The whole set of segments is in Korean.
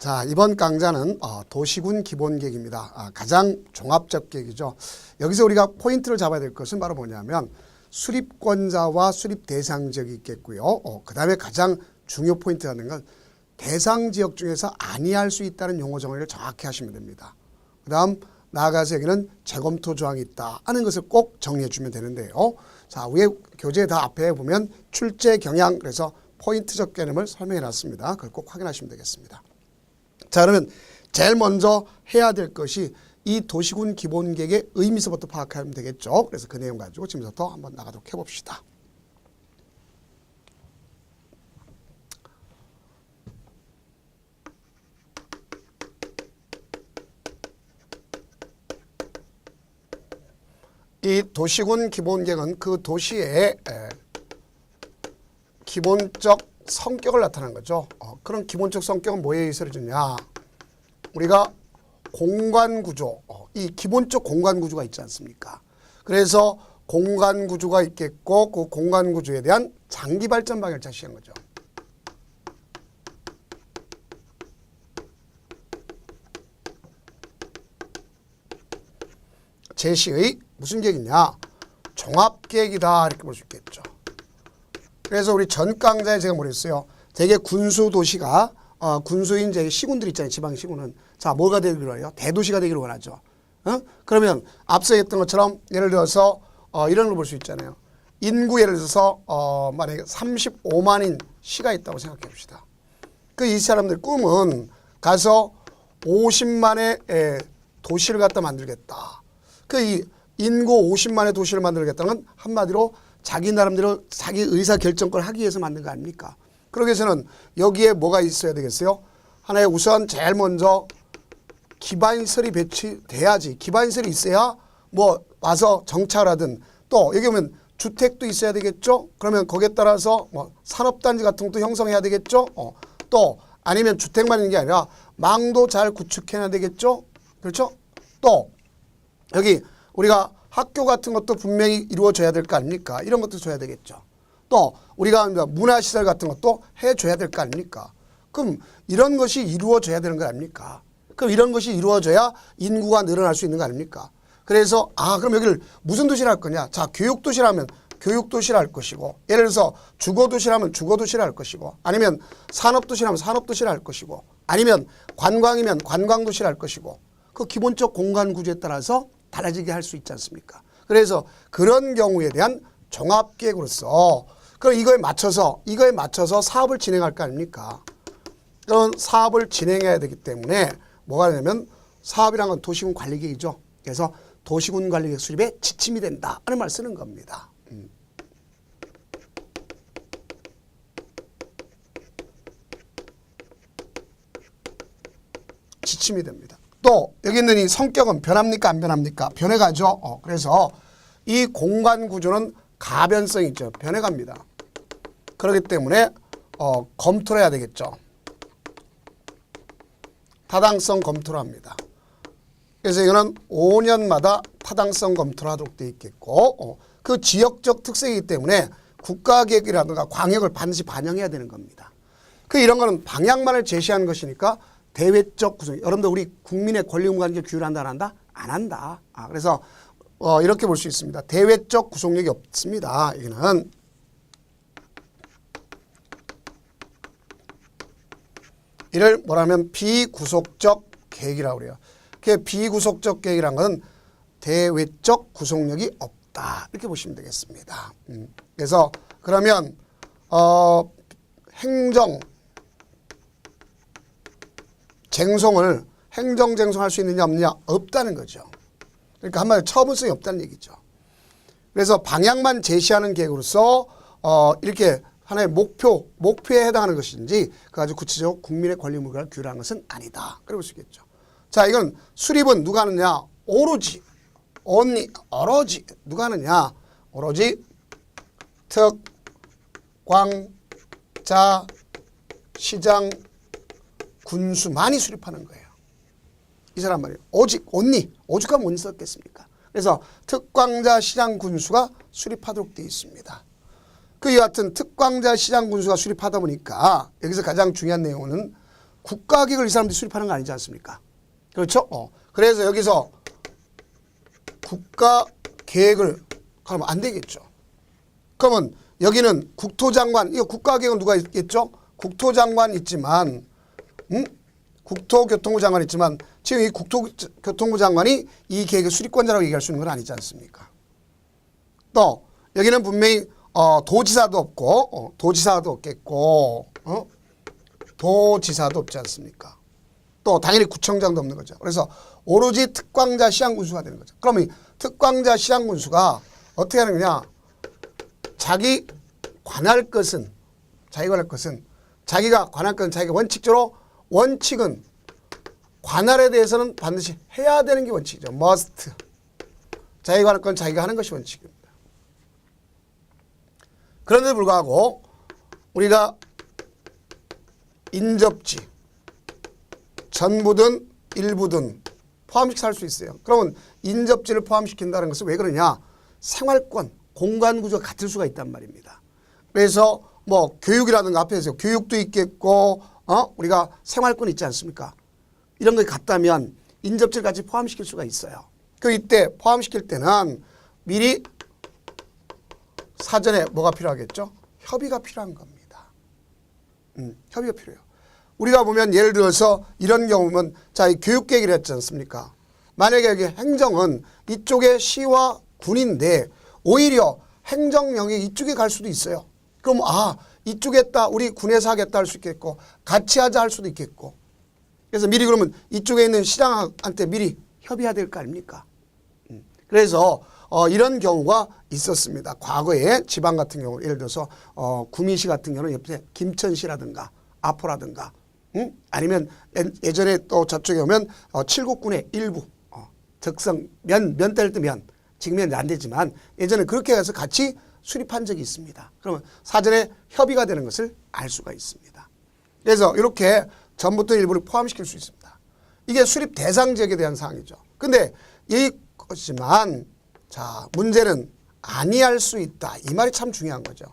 자, 이번 강좌는 도시군 기본계획입니다. 가장 종합적 계획이죠. 여기서 우리가 포인트를 잡아야 될 것은 바로 뭐냐면 수립권자와 수립 대상 지역이 있겠고요. 그 다음에 가장 중요 포인트라는 건 대상 지역 중에서 아니할 수 있다는 용어 정의를 정확히 하시면 됩니다. 그 다음 나아가서 여기는 재검토 조항이 있다 하는 것을 꼭 정리해 주면 되는데요. 자, 위에 교재 다 앞에 보면 출제 경향 그래서 포인트적 개념을 설명해 놨습니다. 그걸 꼭 확인하시면 되겠습니다. 자, 그러면 제일 먼저 해야 될 것이 이 도시군 기본계획의 의미서부터 파악하면 되겠죠. 그래서 그 내용 가지고 지금부터 한번 나가도록 해봅시다. 이 도시군 기본계획은 그 도시의 기본적 성격을 나타내는 거죠. 그런 기본적 성격은 뭐에 의해서 주냐? 우리가 공간구조, 이 기본적 공간구조가 있지 않습니까? 그래서 공간구조가 있겠고 그 공간구조에 대한 장기발전 방향을 제시한 거죠. 제시의 무슨 계획이냐? 종합계획이다 이렇게 볼 수 있겠죠. 그래서 우리 전 강좌에 제가 뭐랬어요? 대개 군수 도시가 군수인 이제 시군들 있잖아요. 지방 시군은 자 뭐가 되기로 해요? 대도시가 되기를 원하죠. 그러면 앞서 했던 것처럼 예를 들어서 이런 걸 볼 수 있잖아요. 인구 예를 들어서 만약에 35만인 시가 있다고 생각해 봅시다. 그 이 사람들 꿈은 가서 50만의 도시를 갖다 만들겠다. 그 이 인구 50만의 도시를 만들겠다는 건 한마디로 자기 나름대로 자기 의사결정권을 하기 위해서 만든 거 아닙니까? 그러기 위해서는 여기에 뭐가 있어야 되겠어요? 하나의 우선 제일 먼저 기반시설이 배치돼야지. 기반시설이 있어야 뭐 와서 정착하든 또 여기 오면 주택도 있어야 되겠죠? 그러면 거기에 따라서 뭐 산업단지 같은 것도 형성해야 되겠죠? 또 아니면 주택만 있는 게 아니라 망도 잘 구축해야 되겠죠? 그렇죠? 또 여기 우리가 학교 같은 것도 분명히 이루어져야 될 거 아닙니까? 이런 것도 줘야 되겠죠. 또 우리가 문화시설 같은 것도 해줘야 될 거 아닙니까? 그럼 이런 것이 이루어져야 되는 거 아닙니까? 그럼 이런 것이 이루어져야 인구가 늘어날 수 있는 거 아닙니까? 그래서 그럼 여기를 무슨 도시를 할 거냐? 자, 교육도시라면 교육도시를 할 것이고 예를 들어서 주거도시라면 주거도시를 할 것이고 아니면 산업도시라면 산업도시를 할 것이고 아니면 관광이면 관광도시를 할 것이고 그 기본적 공간구조에 따라서 달라지게 할 수 있지 않습니까? 그래서 그런 경우에 대한 종합계획으로서 그럼 이거에 맞춰서 사업을 진행할 거 아닙니까? 그런 사업을 진행해야 되기 때문에 뭐가 되냐면 사업이란 건 도시군 관리계획이죠. 그래서 도시군 관리계획 수립에 지침이 된다 하는 말 쓰는 겁니다. 지침이 됩니다. 또 여기 있는 이 성격은 변합니까 안 변합니까? 변해가죠. 그래서 이 공간 구조는 가변성이 있죠. 변해갑니다. 그렇기 때문에 검토를 해야 되겠죠. 타당성 검토를 합니다. 그래서 이거는 5년마다 타당성 검토를 하도록 되어 있겠고 그 지역적 특색이기 때문에 국가계획이라든가 광역을 반드시 반영해야 되는 겁니다. 그 이런 거는 방향만을 제시하는 것이니까 대외적 구성. 여러분들 우리 국민의 권리의무관계 규율한다 안 한다? 안 한다. 그래서 이렇게 볼 수 있습니다. 대외적 구속력이 없습니다. 여기는 이를 뭐라면 비구속적 계획이라고 그래요. 그 비구속적 계획이라는 것은 대외적 구속력이 없다. 이렇게 보시면 되겠습니다. 그래서 그러면 행정쟁송할 수 있느냐 없느냐 없다는 거죠. 그러니까 한마디로 처분성이 없다는 얘기죠. 그래서 방향만 제시하는 계획으로서 이렇게 하나의 목표에 해당하는 것인지 그 아주 구체적으로 국민의 권리의무를 규율하는 것은 아니다. 그래 볼 수 있겠죠. 자, 이건 수립은 누가 하느냐? 오로지 누가 하느냐? 오로지 특, 광, 자, 시장, 군수만이 수립하는 거예요. 이 사람 말이에요. 오죽하면 언니 썼겠습니까? 그래서 특광자 시장 군수가 수립하도록 되어 있습니다. 그 이 같은 특광자 시장 군수가 수립하다 보니까 여기서 가장 중요한 내용은 국가계획을 이 사람들이 수립하는 거 아니지 않습니까? 그렇죠? 그래서 여기서 국가계획을 하면 안 되겠죠. 그러면 여기는 국토장관, 이거 국가계획은 누가 있겠죠? 국토장관 있지만, 국토교통부 장관 있지만 지금 이 국토교통부 장관이 이 계획의 수립권자라고 얘기할 수 있는 건 아니지 않습니까? 또 여기는 분명히 도지사도 없고 도지사도 없겠고 도지사도 없지 않습니까? 또 당연히 구청장도 없는 거죠. 그래서 오로지 특광자 시장군수가 되는 거죠. 그러면 이 특광자 시장군수가 어떻게 하는 거냐? 자기가 관할 것은 자기가 원칙적으로 원칙은 관할에 대해서는 반드시 해야 되는 게 원칙이죠. must. 자기가 관할 건 자기가 하는 것이 원칙입니다. 그런데 불구하고 우리가 인접지 전부든 일부든 포함시켜 할 수 있어요. 그러면 인접지를 포함시킨다는 것은 왜 그러냐? 생활권, 공간 구조가 같을 수가 있단 말입니다. 그래서 뭐 교육이라든가 앞에서 교육도 있겠고 우리가 생활권 있지 않습니까? 이런 게 같다면 인접지를 같이 포함시킬 수가 있어요. 이때 포함시킬 때는 미리 사전에 뭐가 필요하겠죠? 협의가 필요한 겁니다. 협의가 필요해요. 우리가 보면 예를 들어서 이런 경우면 자, 이 교육계획을 했지 않습니까? 만약에 여기 행정은 이쪽에 시와 군인데 오히려 행정 영역이 이쪽에 갈 수도 있어요. 그럼 이쪽에 했다 우리 군에서 하겠다 할 수 있겠고 같이 하자 할 수도 있겠고 그래서 미리 그러면 이쪽에 있는 시장한테 미리 협의해야 될 거 아닙니까? 그래서 이런 경우가 있었습니다. 과거에 지방 같은 경우 예를 들어서 구미시 같은 경우는 옆에 김천시라든가 아포라든가 아니면 예전에 또 저쪽에 오면 칠곡군의 일부 적성 면대를 뜨면 지금은 안 되지만 예전에 그렇게 해서 같이 수립한 적이 있습니다. 그러면 사전에 협의가 되는 것을 알 수가 있습니다. 그래서 이렇게 전부터 일부를 포함시킬 수 있습니다. 이게 수립 대상 지역에 대한 사항이죠. 근데 이것이지만 자 문제는 아니할 수 있다. 이 말이 참 중요한 거죠.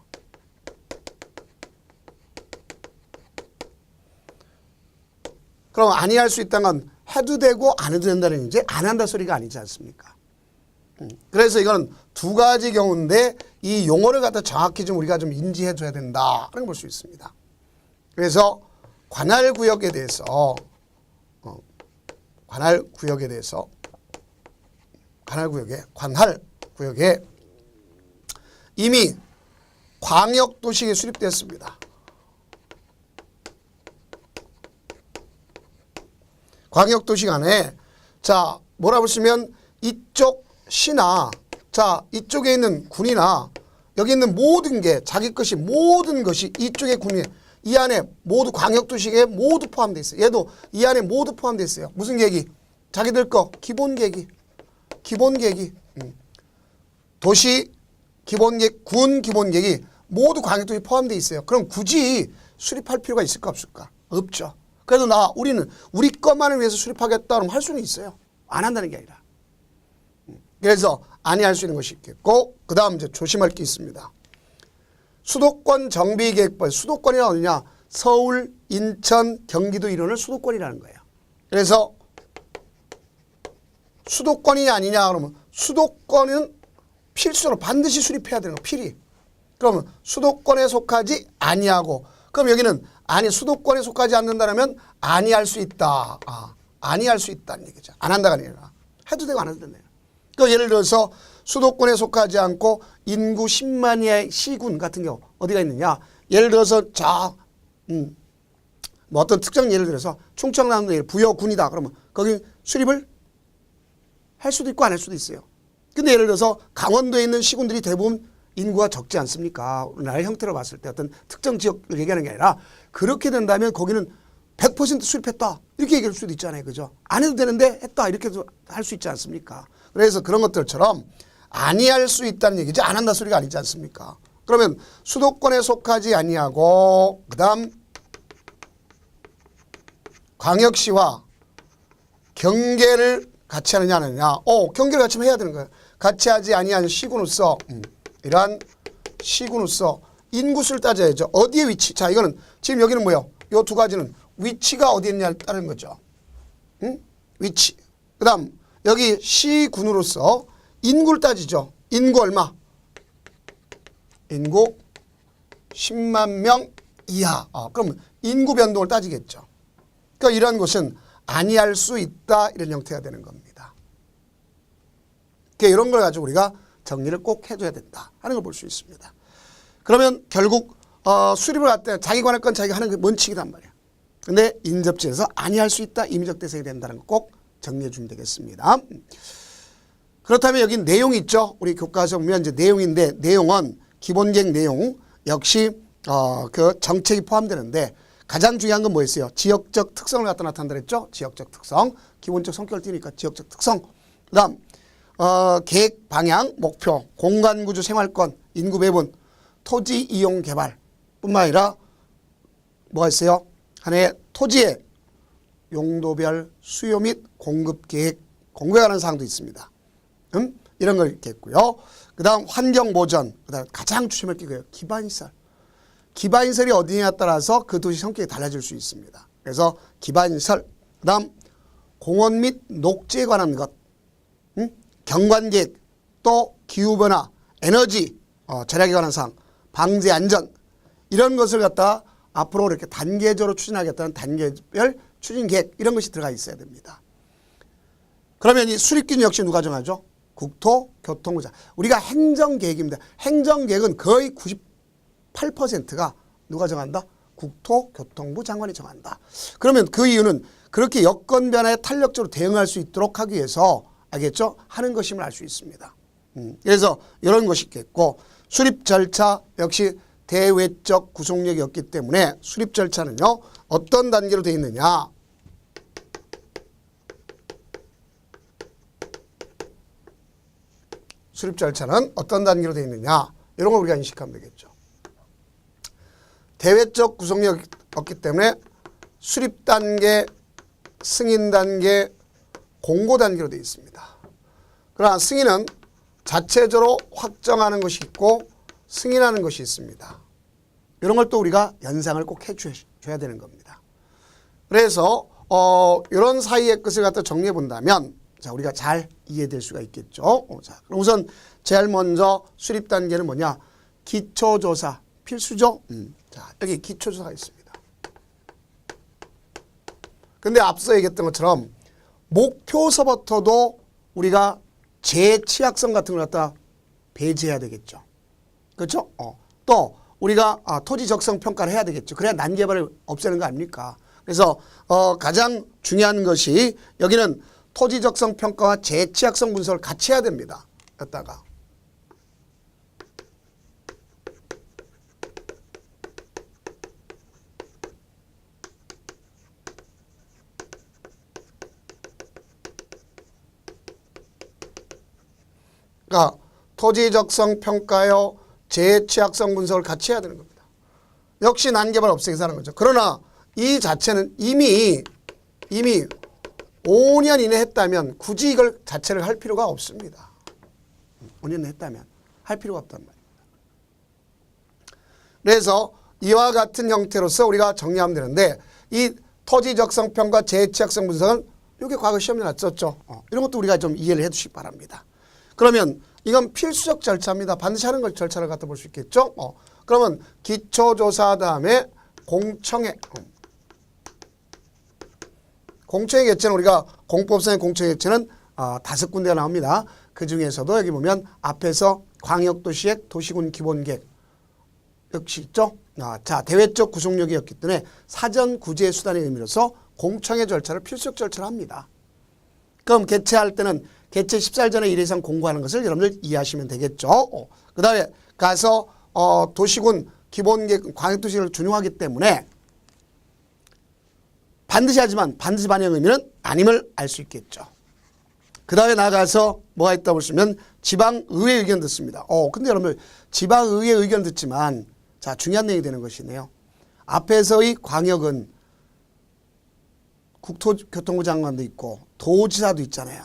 그럼 아니할 수 있다는 건 해도 되고 안 해도 된다는 이제 안 한다 소리가 아니지 않습니까? 그래서 이거는 두 가지 경우인데 이 용어를 갖다 정확히 좀 우리가 좀 인지해 줘야 된다. 그런 걸 볼 수 있습니다. 그래서 관할구역에 대해서 관할구역에 이미 광역도시에 수립됐습니다. 광역도시 간에 자 뭐라 보시면 이쪽 시나 자 이쪽에 있는 군이나 여기 있는 모든 게 자기 것이 모든 것이 이쪽의 군이 이 안에 모두 광역도시에 모두 포함되어 있어요. 얘도 이 안에 모두 포함되어 있어요. 무슨 계획이? 자기들 거 기본계획이 도시 기본계획, 군 기본계획이 모두 광역도시에 포함되어 있어요. 그럼 굳이 수립할 필요가 있을까 없을까? 없죠. 그래도 우리는 우리 것만을 위해서 수립하겠다 그러면 할 수는 있어요. 안 한다는 게 아니라. 그래서 아니할 수 있는 것이 있겠고 그 다음 이제 조심할 게 있습니다. 수도권 정비계획법 수도권이 어디냐? 서울, 인천, 경기도 이론을 수도권이라는 거예요. 그래서 수도권이 아니냐 그러면 수도권은 필수로 반드시 수립해야 되는 거 필히. 그러면 수도권에 속하지 아니하고 그럼 여기는 아니 수도권에 속하지 않는다면 아니할 수 있다. 아니할 수 있다는 얘기죠. 안 한다가 아니라 해도 되고 안 해도 된다. 그 예를 들어서 수도권에 속하지 않고 인구 10만 이하의 시군 같은 경우 어디가 있느냐? 예를 들어서 뭐 어떤 특정 예를 들어서 충청남도 부여군이다. 그러면 거기 수립을 할 수도 있고 안 할 수도 있어요. 근데 예를 들어서 강원도에 있는 시군들이 대부분 인구가 적지 않습니까? 우리나라의 형태로 봤을 때 어떤 특정 지역을 얘기하는 게 아니라 그렇게 된다면 거기는 100% 수립했다. 이렇게 얘기할 수도 있잖아요. 그죠? 안 해도 되는데 했다. 이렇게 할 수 있지 않습니까? 그래서 그런 것들처럼 아니할 수 있다는 얘기지 안 한다 소리가 아니지 않습니까? 그러면 수도권에 속하지 아니하고 그다음 광역시와 경계를 같이 하느냐 안 하느냐. 경계를 같이 해야 되는 거예요. 같이 하지 아니한 시군으로서 이러한 시군으로서 인구수를 따져야죠. 어디에 위치? 자 이거는 지금 여기는 뭐예요? 요 두 가지는 위치가 어디 있냐에 따른 거죠. 응? 위치. 그 다음 여기 시군으로서 인구를 따지죠. 인구 얼마? 인구 10만 명 이하. 그럼 인구 변동을 따지겠죠. 그러니까 이런 것은 아니할 수 있다 이런 형태가 되는 겁니다. 그러니까 이런 걸 가지고 우리가 정리를 꼭 해줘야 된다 하는 걸 볼 수 있습니다. 그러면 결국 수립을 할 때 자기 관할 건 자기가 하는 게 원칙이란 말이야. 근데 인접지에서 아니할 수 있다 임의적 대상이 된다는 거 꼭 정리해 주면 되겠습니다. 그렇다면 여기 내용이 있죠. 우리 교과서 보면 이제 내용인데 내용은 기본계획 내용 역시 그 정책이 포함되는데 가장 중요한 건 뭐였어요? 지역적 특성을 갖다 나타난다 그랬죠? 지역적 특성. 기본적 성격을 띠니까 지역적 특성. 그 다음 계획, 방향, 목표, 공간구조, 생활권, 인구 배분, 토지 이용 개발 뿐만 아니라 뭐가 있어요? 하나의 토지의 용도별 수요 및 공급 계획, 공급에 관한 사항도 있습니다. 이런 걸 있겠고요. 그 다음 환경 보전, 그 다음 가장 주심할 게 그거예요. 기반시설. 기반시설이 어디냐에 따라서 그 도시 성격이 달라질 수 있습니다. 그래서 기반시설, 그 다음 공원 및 녹지에 관한 것, 경관계획, 또 기후변화, 에너지, 절약에 관한 사항, 방제 안전 이런 것을 갖다 앞으로 이렇게 단계적으로 추진하겠다는 단계별 추진계획 이런 것이 들어가 있어야 됩니다. 그러면 이 수립기준 역시 누가 정하죠? 국토교통부 장관. 우리가 행정계획입니다. 행정계획은 거의 98%가 누가 정한다? 국토교통부 장관이 정한다. 그러면 그 이유는 그렇게 여건 변화에 탄력적으로 대응할 수 있도록 하기 위해서 알겠죠? 하는 것임을 알 수 있습니다. 그래서 이런 것이 있겠고 수립 절차 역시 대외적 구속력이 없기 때문에 수립 절차는요. 어떤 단계로 되어 있느냐. 수립 절차는 어떤 단계로 되어 있느냐. 이런 걸 우리가 인식하면 되겠죠. 대외적 구속력이 없기 때문에 수립 단계, 승인 단계, 공고 단계로 되어 있습니다. 그러나 승인은 자체적으로 확정하는 것이 있고 승인하는 것이 있습니다. 이런 걸 또 우리가 연상을 꼭 해줘야 되는 겁니다. 그래서 이런 사이의 것을 갖다 정리해 본다면 자 우리가 잘 이해될 수가 있겠죠. 자, 그럼 우선 제일 먼저 수립 단계는 뭐냐? 기초조사 필수죠. 자 여기 기초조사가 있습니다. 근데 앞서 얘기했던 것처럼 목표서부터도 우리가 재취약성 같은 걸 갖다 배제해야 되겠죠. 그렇죠? 또 우리가 토지 적성 평가를 해야 되겠죠. 그래야 난개발을 없애는 거 아닙니까? 그래서 가장 중요한 것이 여기는 토지 적성 평가와 재취약성 분석을 같이 해야 됩니다. 여기다가 그러니까 토지 적성 평가요, 재취약성 분석을 같이 해야 되는 겁니다. 역시 난개발 없애기 하는 거죠. 그러나 이 자체는 이미 5년 이내 했다면 굳이 이걸 자체를 할 필요가 없습니다. 5년 했다면 할 필요가 없단 말입니다. 그래서 이와 같은 형태로서 우리가 정리하면 되는데 이 토지 적성 평가, 재취약성 분석은 이게 과거 시험에 났었죠. 이런 것도 우리가 좀 이해를 해 주시기 바랍니다. 그러면 이건 필수적 절차입니다. 반드시 하는 걸 절차를 갖다 볼 수 있겠죠. 그러면 기초조사 다음에 공청회. 공청회 개최는 우리가 공법상의 공청회 개최는 5군데가 나옵니다. 그 중에서도 여기 보면 앞에서 광역도시의 도시군 기본계획 역시 있죠. 자 대외적 구속력이었기 때문에 사전 구제 수단의 의미로서 공청회 절차를 필수적 절차를 합니다. 그럼 개최할 때는 개최 14일 전에 1회 이상 공고하는 것을 여러분들 이해하시면 되겠죠. 그 다음에 가서 도시군 기본계획 광역도시를 준용하기 때문에 반드시 하지만 반드시 반영의 의미는 아님을 알 수 있겠죠. 그 다음에 나가서 뭐가 있다고 보시면 지방의회 의견 듣습니다. 근데 여러분들 지방의회 의견 듣지만 자 중요한 내용이 되는 것이네요. 앞에서의 광역은 국토교통부 장관도 있고 도지사도 있잖아요.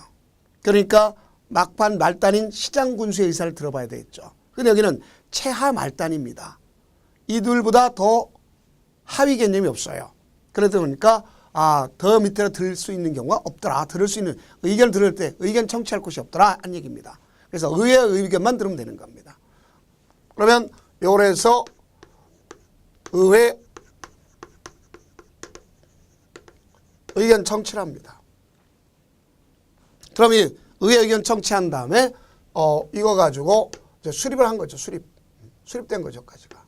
그러니까 막판 말단인 시장군수의 의사를 들어봐야 되겠죠. 근데 여기는 최하 말단입니다. 이들보다 더 하위 개념이 없어요. 그러다 보니까 더 밑으로 들 수 있는 경우가 없더라. 들을 수 있는 의견을 들을 때 의견 청취할 곳이 없더라 한 얘기입니다. 그래서 의회의 의견만 들으면 되는 겁니다. 그러면 요걸 해서 의회 의견 청취를 합니다. 그럼 이 의회 의견 청취한 다음에 이거 가지고 이제 수립을 한 거죠. 수립된 거죠. 까지가.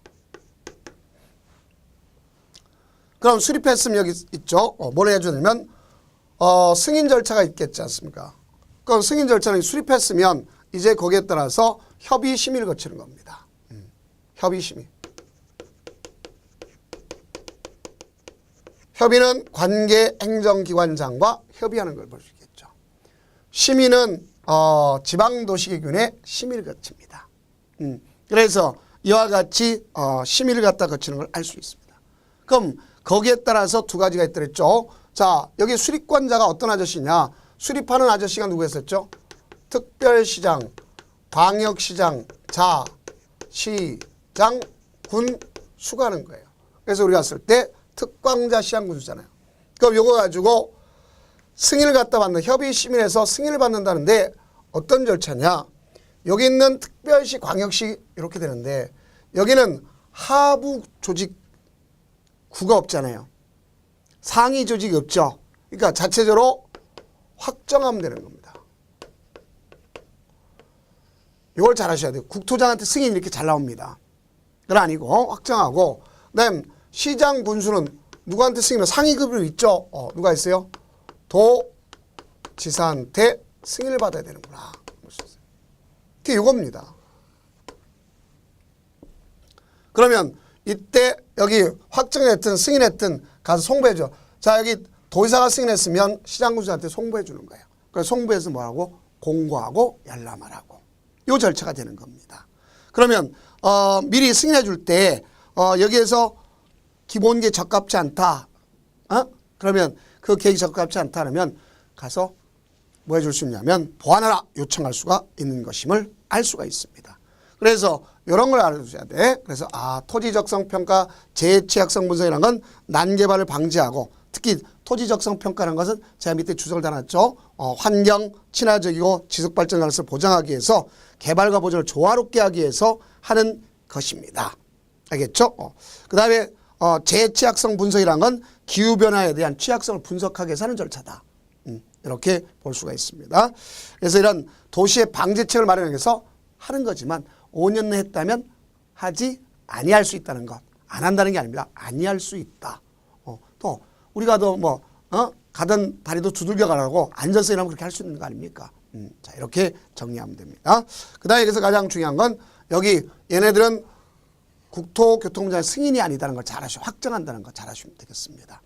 그럼 수립했으면 여기 있죠. 뭘 해야 되냐면 승인 절차가 있겠지 않습니까? 그럼 승인 절차는 수립했으면 이제 거기에 따라서 협의 심의를 거치는 겁니다. 협의 심의. 협의는 관계 행정기관장과 협의하는 걸 볼 수 있겠죠. 심의는 지방도시계균의 심의를 거칩니다. 그래서 이와 같이 심의를 갖다 거치는 걸 알 수 있습니다. 그럼 거기에 따라서 두 가지가 있더랬죠. 자, 여기 수립권자가 어떤 아저씨냐? 수립하는 아저씨가 누구였었죠? 특별시장, 광역시장, 자, 시장, 군, 수가는 거예요. 그래서 우리가 쓸 때 특광자, 시장, 군수잖아요. 그럼 요거 가지고 승인을 갖다 받는 협의 심의에서 승인을 받는다는데 어떤 절차냐? 여기 있는 특별시, 광역시 이렇게 되는데 여기는 하부 조직 구가 없잖아요. 상위 조직이 없죠. 그러니까 자체적으로 확정하면 되는 겁니다. 이걸 잘 하셔야 돼요. 국토장한테 승인이 이렇게 잘 나옵니다. 그건 아니고 확정하고 그다음 시장 군수는 누구한테 승인을 상위급으로 있죠. 누가 있어요? 도지사한테 승인을 받아야 되는구나. 그게 이겁니다. 그러면 이때 여기 확정했든 승인했든 가서 송부해줘. 자, 여기 도지사가 승인했으면 시장군수한테 송부해 주는 거예요. 그래서 송부해서 뭐하고? 공고하고 열람하라고. 요 절차가 되는 겁니다. 그러면 미리 승인해 줄 때 여기에서 기본계획 적합치 않다. 그러면 그 계획이 적합치 않다 그러면 가서 뭐 해줄 수 있냐면 보완하라 요청할 수가 있는 것임을 알 수가 있습니다. 그래서 이런 걸 알아두셔야 돼. 그래서 토지적성평가 재취약성 분석이라는 건 난개발을 방지하고 특히 토지적성평가라는 것은 제가 밑에 주석을 달았죠. 환경 친화적이고 지속발전 가능성을 보장하기 위해서 개발과 보존을 조화롭게 하기 위해서 하는 것입니다. 알겠죠? 그 다음에 재취약성 분석이라는 건 기후변화에 대한 취약성을 분석하기 위해서 하는 절차다. 이렇게 볼 수가 있습니다. 그래서 이런 도시의 방제책을 마련하기 위해서 하는 거지만 5년 내에 했다면 하지 아니할 수 있다는 것. 안 한다는 게 아닙니다. 아니할 수 있다. 또 우리가 가던 다리도 두들겨 가라고 안전성이라면 그렇게 할 수 있는 거 아닙니까? 자, 이렇게 정리하면 됩니다. 그 다음에 여기서 가장 중요한 건 여기 얘네들은 국토교통부장의 승인이 아니다는 걸 잘 아시고 확정한다는 걸 잘 아시면 되겠습니다.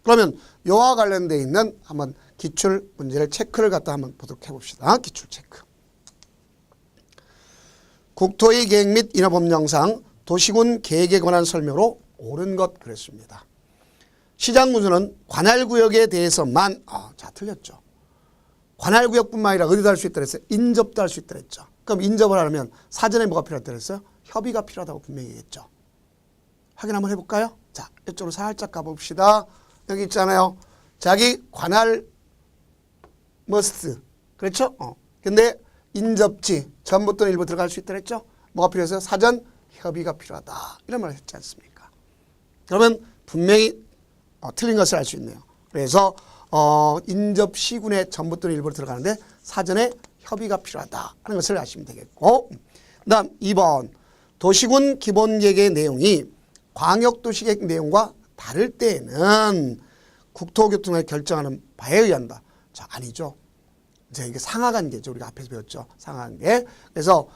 그러면 이와 관련되어 있는 한번 기출 문제를 체크를 갖다 한번 보도록 해봅시다. 기출 체크. 국토의 계획 및 인허법령상 도시군 계획에 관한 설명으로 옳은 것 그랬습니다. 시장군수는 관할구역에 대해서만 자 틀렸죠. 관할구역뿐만 아니라 어디도 할 수 있다 그랬어요? 인접도 할 수 있다 그랬죠. 그럼 인접을 하려면 사전에 뭐가 필요하다 그랬어요? 협의가 필요하다고 분명히 얘기했죠. 확인 한번 해볼까요? 자, 이쪽으로 살짝 가봅시다. 여기 있잖아요. 자기 관할 머스트. 그렇죠? 근데 인접지 전부 또는 일부 들어갈 수 있다 그랬죠? 뭐가 필요해서 사전 협의가 필요하다. 이런 말을 했지 않습니까? 그러면 분명히 틀린 것을 알 수 있네요. 그래서 인접 시군에 전부 또는 일부로 들어가는데 사전에 협의가 필요하다 하는 것을 아시면 되겠고, 그 다음 2번 도시군 기본계획의 내용이 광역도시계획 내용과 다를 때에는 국토교통을 결정하는 바에 의한다. 자, 아니죠. 이제 이게 상하관계죠. 우리가 앞에서 배웠죠. 상하관계. 그래서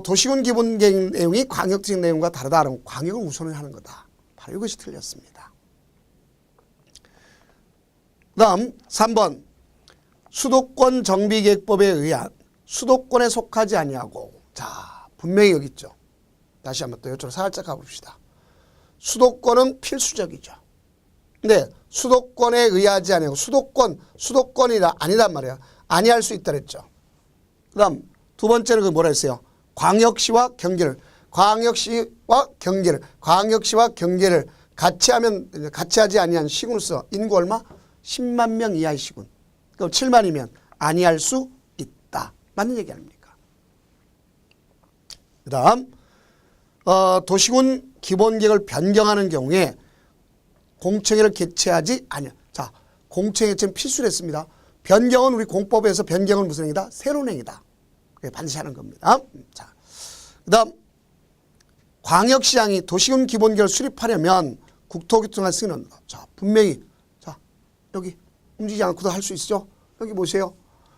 도시군 기본계획 내용이 광역도시계획 내용과 다르다. 그러면 광역을 우선을 하는 거다. 바로 이것이 틀렸습니다. 그 다음 3번 수도권 정비계획법에 의한 수도권에 속하지 아니하고, 자 분명히 여기 있죠. 다시 한번 또 이쪽으로 살짝 가봅시다. 수도권은 필수적이죠. 근데 수도권에 의하지 아니하고 수도권이라 아니란 말이에요. 아니할 수 있다 그랬죠. 그 다음 두 번째는 그 뭐라 했어요? 광역시와 경계를 같이 하지 아니한 시군으로서 인구 얼마? 10만 명 이하의 시군. 그럼 7만이면 아니할 수 있다. 맞는 얘기 아닙니까? 그 다음 도시군 기본계획을 변경하는 경우에 공청회를 개최하지 아니야. 자, 공청회 개최는 필수로 했습니다. 변경은 우리 공법에서 변경은 무슨 행위다? 새로운 행위다. 반드시 하는 겁니다. 자, 그 다음 광역시장이 도시군 기본계획을 수립하려면 국토교통관 승인을 자, 분명히 자, 여기 움직이지 않고도 할 수 있죠. 여기 보세요.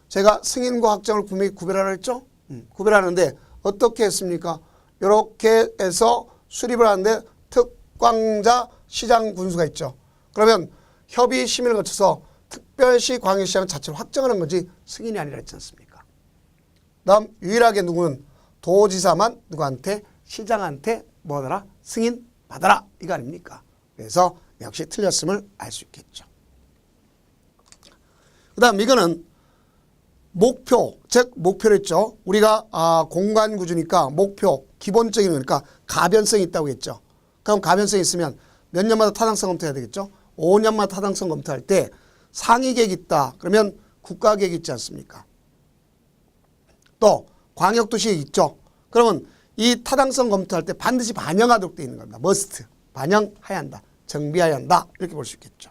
제가 승인과 확정을 분명히 구별하라 했죠. 구별하는데 어떻게 했습니까? 이렇게 해서 수립을 하는데 특광자 시장 군수가 있죠. 그러면 협의 심의를 거쳐서 특별시 광역시장 자체를 확정하는 거지 승인이 아니라 했지 않습니까? 다음 유일하게 누구는 도지사만 누구한테 시장한테 뭐하더라? 승인 받아라 이거 아닙니까? 그래서 역시 틀렸음을 알 수 있겠죠. 그 다음 이거는 목표, 즉 목표를 했죠. 우리가 공간구조니까 목표, 기본적인 거니까 가변성이 있다고 했죠. 그럼 가변성이 있으면 몇 년마다 타당성 검토해야 되겠죠. 5년마다 타당성 검토할 때 상위계획이 있다. 그러면 국가계획이 있지 않습니까? 또 광역도시계획이 있죠. 그러면 이 타당성 검토할 때 반드시 반영하도록 되어 있는 겁니다. 머스트. 반영해야 한다. 정비해야 한다. 이렇게 볼 수 있겠죠.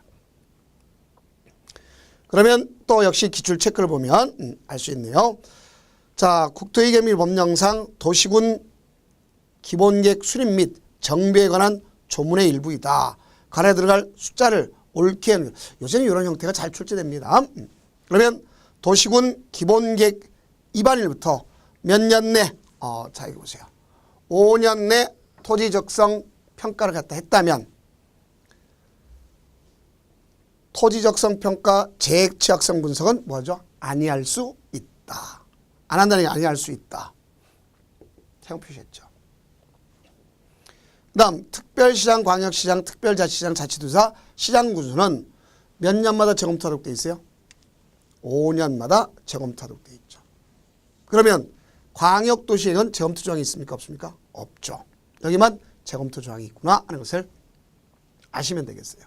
그러면 또 역시 기출 체크를 보면 알 수 있네요. 자, 국토의계밀 법령상 도시군 기본계획 수립 및 정비에 관한 조문의 일부이다. 관에 들어갈 숫자를 옳게 하는 요새는 이런 형태가 잘 출제됩니다. 그러면 도시군 기본계획 입안일부터 몇 년 내 자 이거 보세요. 5년 내 토지 적성 평가를 갖다 했다면 토지 적성 평가 재획 취약성 분석은 뭐죠? 아니할 수 있다. 안 한다는 게 아니할 수 있다. 세용 표시했죠. 그 다음 특별시장, 광역시장, 특별자치시장, 자치도사, 시장군수는 몇 년마다 재검토하도록 되어 있어요? 5년마다 재검토하도록 되어 있죠. 그러면 광역도시행은 재검토 조항이 있습니까? 없습니까? 없죠. 여기만 재검토 조항이 있구나 하는 것을 아시면 되겠어요.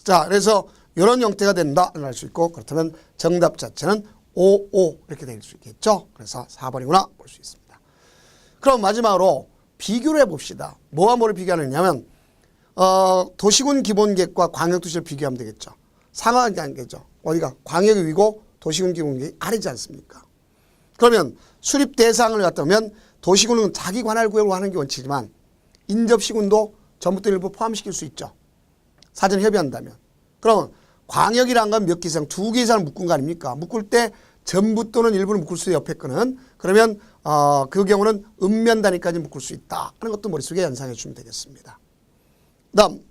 자, 그래서 이런 형태가 된다 알 수 있고 그렇다면 정답 자체는 55 이렇게 될 수 있겠죠. 그래서 4번이구나 볼 수 있습니다. 그럼 마지막으로 비교를 해봅시다. 뭐와 뭐를 비교하느냐면 도시군 기본계획과 광역도시를 비교하면 되겠죠. 상하게 안 되죠. 어디가 광역이 위고 도시군 기본계획이 아래지 않습니까? 그러면 수립 대상을 갖다 보면 도시군은 자기 관할 구역으로 하는 게 원칙이지만 인접시군도 전부터 일부 포함시킬 수 있죠. 사전 협의한다면. 그러면 광역이란 건 몇 개 이상, 2개 이상을 묶은 거 아닙니까? 묶을 때 전부 또는 일부를 묶을 수 있어요. 옆에 거는. 그러면 그 경우는 읍면 단위까지 묶을 수 있다 하는 것도 머릿속에 연상해 주면 되겠습니다. 다음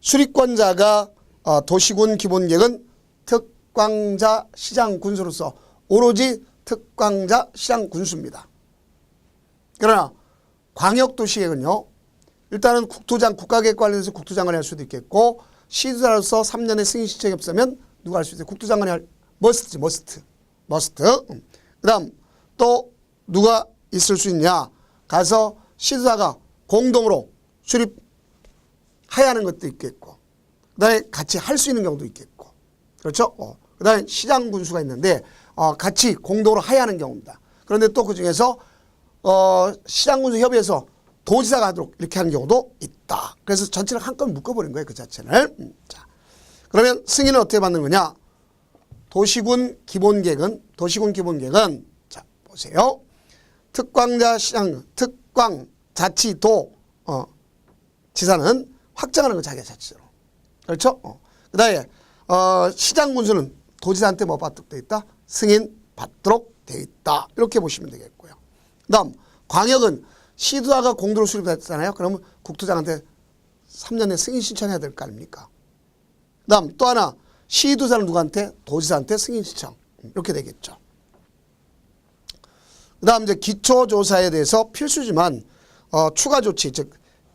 수립권자가 도시군 기본계획은 특광자 시장 군수로서 오로지 특광자 시장 군수입니다. 그러나 광역도시계획은요. 일단은 국가계획 관련해서 국토장관이 할 수도 있겠고 시도자로서 3년의 승인 신청이 없으면 누가 할 수 있어요? 국토장관이 할 머스트지 머스트. 그 다음 또 누가 있을 수 있냐? 가서 시도자가 공동으로 수립해야 하는 것도 있겠고 그 다음에 같이 할 수 있는 경우도 있겠고 그렇죠? 그 다음에 시장 군수가 있는데 같이 공동으로 하야하는 경우입니다. 그런데 또 그중에서 시장 군수 협의해서 도지사가 하도록 이렇게 하는 경우도 있다. 그래서 전체를 한꺼번에 묶어버린 거예요. 그 자체를. 자, 그러면 승인은 어떻게 받는 거냐? 도시군 기본계획은 자 보세요. 특광자 시장, 특광 자치도 지사는 확정하는 거 자기가 자치로. 그렇죠? 그 다음에 시장 군수는 도지사한테 뭐 받도록 돼 있다? 승인 받도록 돼 있다. 이렇게 보시면 되겠고요. 그 다음 광역은 시도자가 공도로 수립했잖아요. 그러면 국토장한테 3년에 승인 신청해야 될 거 아닙니까? 그 다음 또 하나 시도자는 누구한테? 도지사한테 승인 신청. 이렇게 되겠죠. 그 다음 이제 기초조사에 대해서 필수지만 추가 조치 즉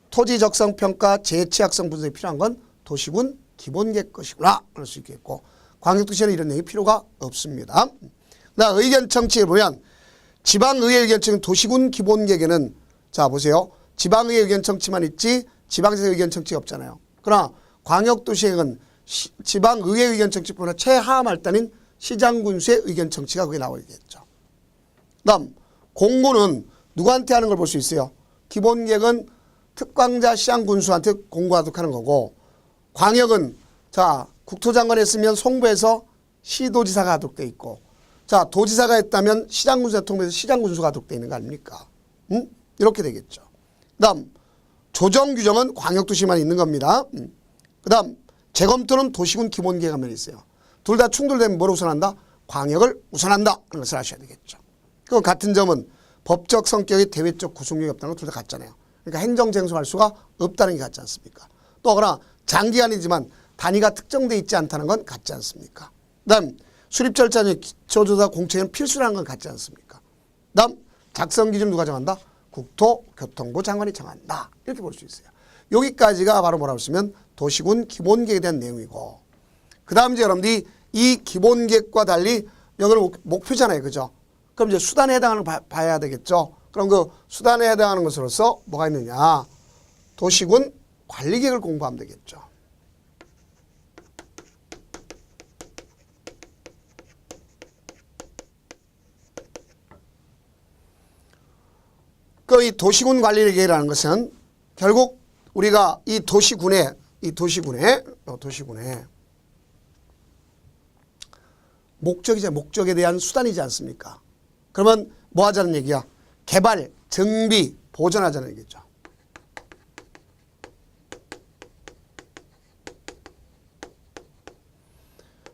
토지 적성 평가 재취약성 분석이 필요한 건 도시군 기본계획 것이구나 할 수 있겠고 광역도시에는 이런 내용이 필요가 없습니다. 그다음 의견 청취에 보면 지방의회 의견 청취 도시군 기본계획에는 자 보세요. 지방의회 의견 청취만 있지 지방에서 의견 청취가 없잖아요. 그러나 광역도시계획은 지방의회 의견 청취보다 최하위 말단인 시장군수의 의견 청취가 거기 나오겠죠. 다음 공고는 누구한테 하는 걸 볼 수 있어요? 기본계획은 특광자 시장군수한테 공고하도록 하는 거고, 광역은 자 국토장관이 했으면 송부해서 시도지사가 하도록 돼 있고, 자 도지사가 했다면 시장군수가 통보해서 시장군수가 하도록 돼 있는 거 아닙니까? 이렇게 되겠죠. 그다음 조정규정은 광역도시만 있는 겁니다. 그다음 재검토는 도시군 기본계획 하면 있어요. 둘 다 충돌되면 뭐를 우선한다? 광역을 우선한다 하는 것을 아셔야 되겠죠. 그 같은 점은 법적 성격이 대외적 구속력이 없다는 건 둘 다 같잖아요. 그러니까 행정쟁송할 수가 없다는 게 같지 않습니까? 또 그러나 장기간이지만 단위가 특정돼 있지 않다는 건 같지 않습니까? 그다음 수립 절차는 기초조사 공채는 필수라는 건 같지 않습니까? 그다음 작성 기준 누가 정한다? 국토교통부 장관이 정한다. 이렇게 볼 수 있어요. 여기까지가 바로 뭐라고 쓰면 도시군 기본계획에 대한 내용이고, 그 다음 이제 여러분들이 이 기본계획과 달리 여기는 목표잖아요. 그죠? 그럼 이제 수단에 해당하는 거 봐야 되겠죠. 그럼 그 수단에 해당하는 것으로서 뭐가 있느냐? 도시군 관리계획을 공부하면 되겠죠. 그 이 도시군 관리계획이라는 것은 결국 우리가 이 도시군에 목적이죠. 목적에 대한 수단이지 않습니까? 그러면 뭐 하자는 얘기야? 개발, 정비, 보존하자는 얘기죠.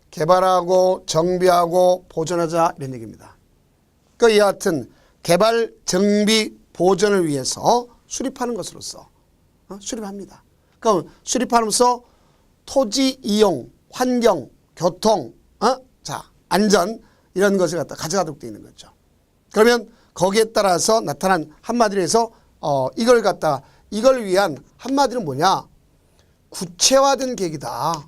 개발하고 정비하고 보존하자 이런 얘기입니다. 그 이와 같은 개발, 정비, 보존을 위해서 수립하는 것으로서 수립합니다. 그럼 수립하면서 토지 이용, 환경, 교통, 자 안전 이런 것을 갖다 가져가도록 되어 있는 거죠. 그러면 거기에 따라서 나타난 한마디로 해서 이걸 위한 한마디로 뭐냐? 구체화된 계획이다.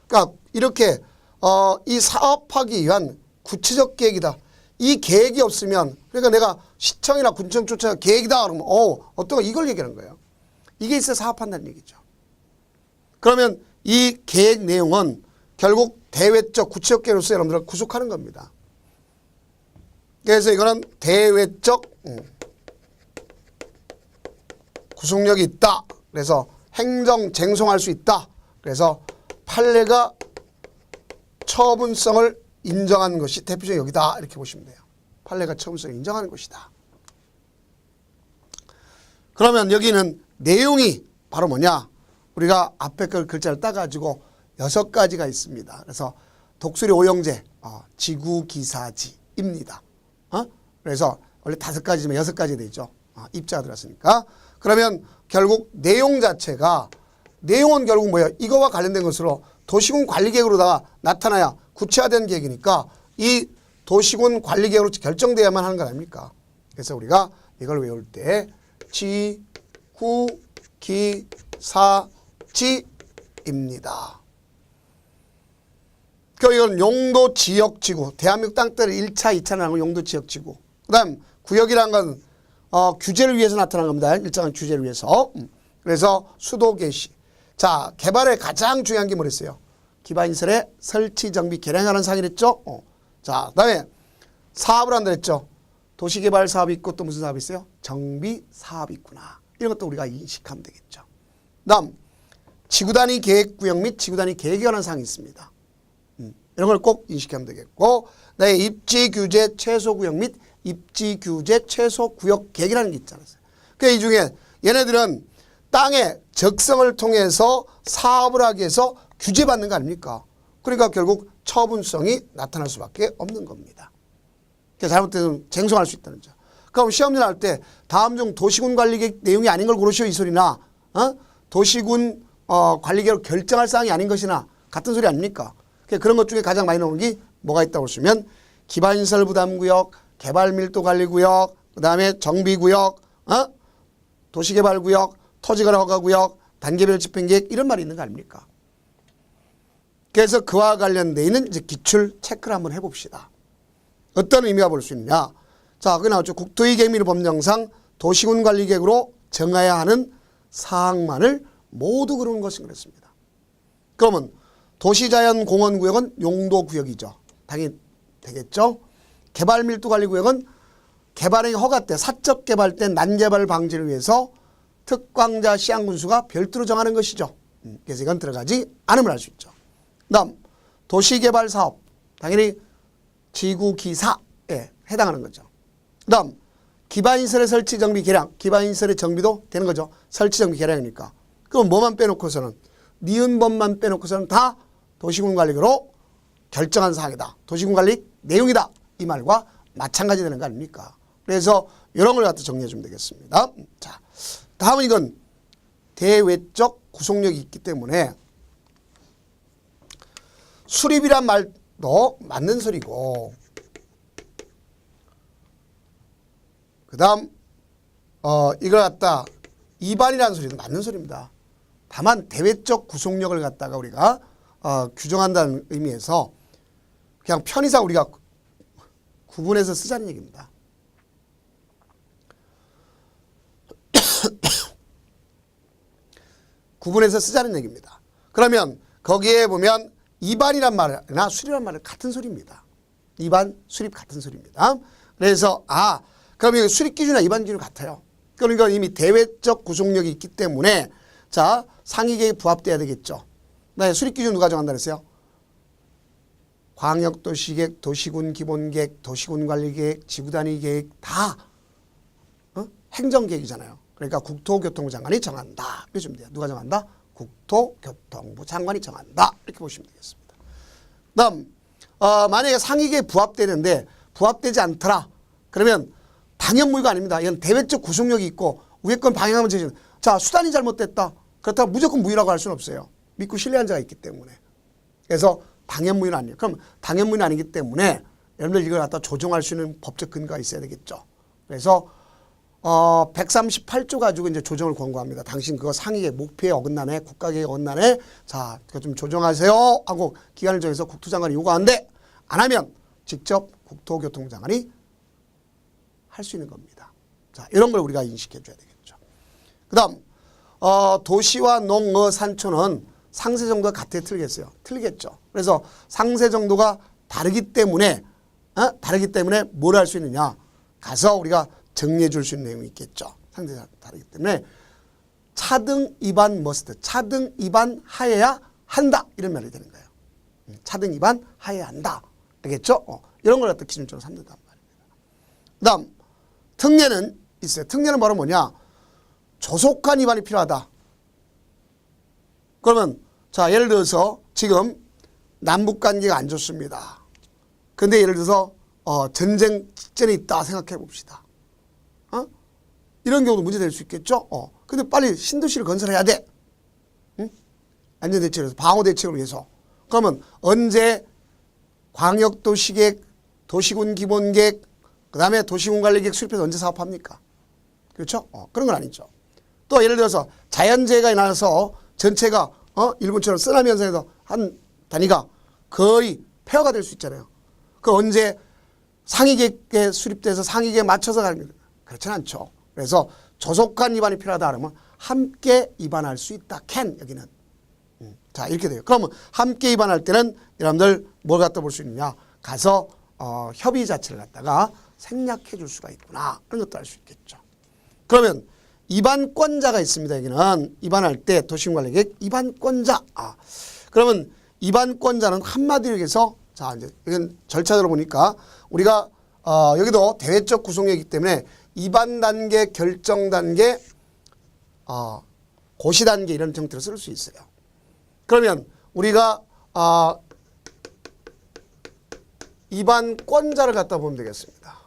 그러니까 이렇게 이 사업하기 위한 구체적 계획이다. 이 계획이 없으면, 그러니까 내가 시청이나 군청 쫓아 계획이다 그러면 어떤 거 이걸 얘기하는 거예요. 이게 있어야 사업한다는 얘기죠. 그러면 이 계획 내용은 결국 대외적 구체적 계획으로서 여러분들을 구속하는 겁니다. 그래서 이거는 대외적 구속력이 있다. 그래서 행정 쟁송할 수 있다. 그래서 판례가 처분성을 인정한 것이 대표적인 여기다 이렇게 보시면 돼요. 판례가 처분성을 인정하는 것이다. 그러면 여기는 내용이 바로 뭐냐? 우리가 앞에 걸 글자를 따가지고 6가지가 있습니다. 그래서 독수리 오형제, 지구기사지입니다. 그래서 원래 5가지지만 6가지 되죠. 입자가 들었으니까. 그러면 결국 내용 자체가, 내용은 결국 뭐예요? 이거와 관련된 것으로 도시군 관리계획으로다가 나타나야 구체화된 계획이니까 이 도시군 관리계획으로 결정돼야만 하는 거 아닙니까? 그래서 우리가 이걸 외울 때 지구기사지입니다. 그 이건 용도 지역지구, 대한민국 땅덩어리 1차, 2차를 하는 용도 지역지구. 그 다음 구역이라는 건 규제를 위해서 나타난 겁니다. 일정한 규제를 위해서. 그래서 수도 개시. 자, 개발의 가장 중요한 게 뭐랬어요? 기반시설의 설치, 정비, 개량하는 사항이 됐죠. 자, 그 다음에 사업을 한다 했죠. 도시개발 사업이 있고 또 무슨 사업이 있어요? 정비 사업이 있구나. 이런 것도 우리가 인식하면 되겠죠. 그 다음 지구단위 계획구역 및 지구단위 계획에 관한 사항이 있습니다. 이런 걸 꼭 인식하면 되겠고, 그다음에 입지규제 최소구역 및 입지규제 최소구역 계획이라는 게 있잖아요. 그러니까 이 중에 얘네들은 땅의 적성을 통해서 사업을 하기 위해서 규제받는 거 아닙니까? 그러니까 결국 처분성이 나타날 수밖에 없는 겁니다. 그러니까 잘못되면 쟁송할 수 있다는 점. 그럼 시험을 할 때 다음 중 도시군 관리계획 내용이 아닌 걸 고르시오 이 소리나 도시군 관리계획을 결정할 사항이 아닌 것이나 같은 소리 아닙니까? 그런 것 중에 가장 많이 나오는 게 뭐가 있다고 보시면 기반시설 부담구역, 개발밀도관리구역, 그 다음에 정비구역, 도시개발구역, 토지거래 허가구역, 단계별 집행계획 이런 말이 있는 거 아닙니까? 그래서 그와 관련되어 있는 이제 기출 체크를 한번 해봅시다. 어떤 의미가 볼 수 있느냐? 자, 거기 나왔죠. 국토의 계획 및 법령상 도시군 관리계획으로 정해야 하는 사항만을 모두 그러는 것인 그랬습니다. 그러면 도시자연공원구역은 용도구역이죠. 당연히 되겠죠. 개발밀도관리구역은 개발행위 허가 때, 사적 개발 때 난개발 방지를 위해서 특광자 시행군수가 별도로 정하는 것이죠. 그래서 이건 들어가지 않으면 알 수 있죠. 그 다음 도시개발사업, 당연히 지구기사에 해당하는 거죠. 그 다음 기반시설의 설치, 정비, 개량, 기반시설의 정비도 되는 거죠. 설치, 정비, 개량이니까. 그럼 뭐만 빼놓고서는, 니은법만 빼놓고서는 다 도시군관리로 결정한 사항이다. 도시군관리 내용이다. 이 말과 마찬가지 되는 거 아닙니까? 그래서 이런 걸 갖다 정리해 주면 되겠습니다. 자, 다음은 이건 대외적 구속력이 있기 때문에 수립이란 말도 맞는 소리고, 그 다음 이걸 갖다 위반이라는 소리도 맞는 소리입니다. 다만 대외적 구속력을 갖다가 우리가 규정한다는 의미에서 그냥 편의상 우리가 구분해서 쓰자는 얘기입니다. 구분해서 쓰자는 얘기입니다. 그러면 거기에 보면 위반이란 말이나 수립이란 말은 같은 소리입니다. 위반, 수립 같은 소리입니다. 그래서 그러면 수립 기준이나 위반 기준이 같아요. 그러니까 이미 대외적 구속력이 있기 때문에 자, 상위계획에 부합돼야 되겠죠. 네, 수립 기준 누가 정한다 그랬어요? 광역도시계획, 도시군 기본계획, 도시군 관리계획, 지구단위 계획 다 행정계획이잖아요. 그러니까 국토교통부 장관이 정한다. 이렇게 보시면 돼요. 누가 정한다? 국토교통부 장관이 정한다. 이렇게 보시면 되겠습니다. 다음 만약에 상위계획에 부합되는데 부합되지 않더라. 그러면 당연무효가 아닙니다. 이건 대외적 구속력이 있고 위에 건 방해하면 되죠. 자, 수단이 잘못됐다. 그렇다면 무조건 무효라고 할 수는 없어요. 믿고 신뢰한 자가 있기 때문에. 그래서 당연무효는 아니에요. 그럼 당연무효는 아니기 때문에 여러분들 이걸 갖다 조정할 수 있는 법적 근거가 있어야 되겠죠. 그래서 138조 가지고 이제 조정을 권고합니다. 당신 그거 상위계 목표에 어긋나네, 국가계획에 어긋나네. 자, 그거 좀 조정하세요 하고 기간을 정해서 국토장관이 요구하는데 안 하면 직접 국토교통부 장관이 할 수 있는 겁니다. 자, 이런 걸 우리가 인식해 줘야 되겠죠. 그 다음 도시와 농어 산촌은 상세 정도가 같아 틀리겠어요? 틀리겠죠. 그래서 상세 정도가 다르기 때문에 뭘 할 수 있느냐? 가서 우리가 정리해 줄 수 있는 내용이 있겠죠. 상세가 다르기 때문에 차등 위반 머스트, 차등 위반 하여야 한다. 이런 말이 되는 거예요. 차등 위반 하여야 한다. 알겠죠? 이런 걸 갖다 기준점으로 삼는단 말입니다. 그 다음 특례는 있어요. 특례는 바로 뭐냐? 조속한 위반이 필요하다. 그러면 자, 예를 들어서 지금 남북관계가 안 좋습니다. 근데 예를 들어서 전쟁 직전에 있다 생각해 봅시다. 이런 경우도 문제될 수 있겠죠. 근데 빨리 신도시를 건설해야 돼. 응? 안전대책을 위해서, 방어대책을 위해서. 그러면 언제 광역도시계획, 도시군 기본계획, 그 다음에 도시군관리계획 수립해서 언제 사업합니까? 그렇죠? 그런 건 아니죠. 또 예를 들어서 자연재해가 일어나서 전체가 일본처럼 쓰나미 현상에서 한 단위가 거의 폐허가 될 수 있잖아요. 그 언제 상위계획에 수립돼서 상위계획에 맞춰서 가는 거예요. 그렇지는 않죠. 그래서 조속한 위반이 필요하다 그러면 함께 위반할 수 있다. can 여기는. 자, 이렇게 돼요. 그러면 함께 위반할 때는 여러분들 뭘 갖다 볼 수 있느냐? 가서 협의 자체를 갖다가 생략해 줄 수가 있구나. 그런 것도 알 수 있겠죠. 그러면 위반권자가 있습니다. 여기는 위반할 때 도시군관리계획 위반권자. 그러면 위반권자는 한마디로 얘기해서 자, 이제 이건 절차대로 보니까 우리가 여기도 대외적 구속력이기 때문에 위반 단계, 결정 단계, 고시 단계 이런 형태로 쓸 수 있어요. 그러면 우리가 위반권자를 갖다 보면 되겠습니다.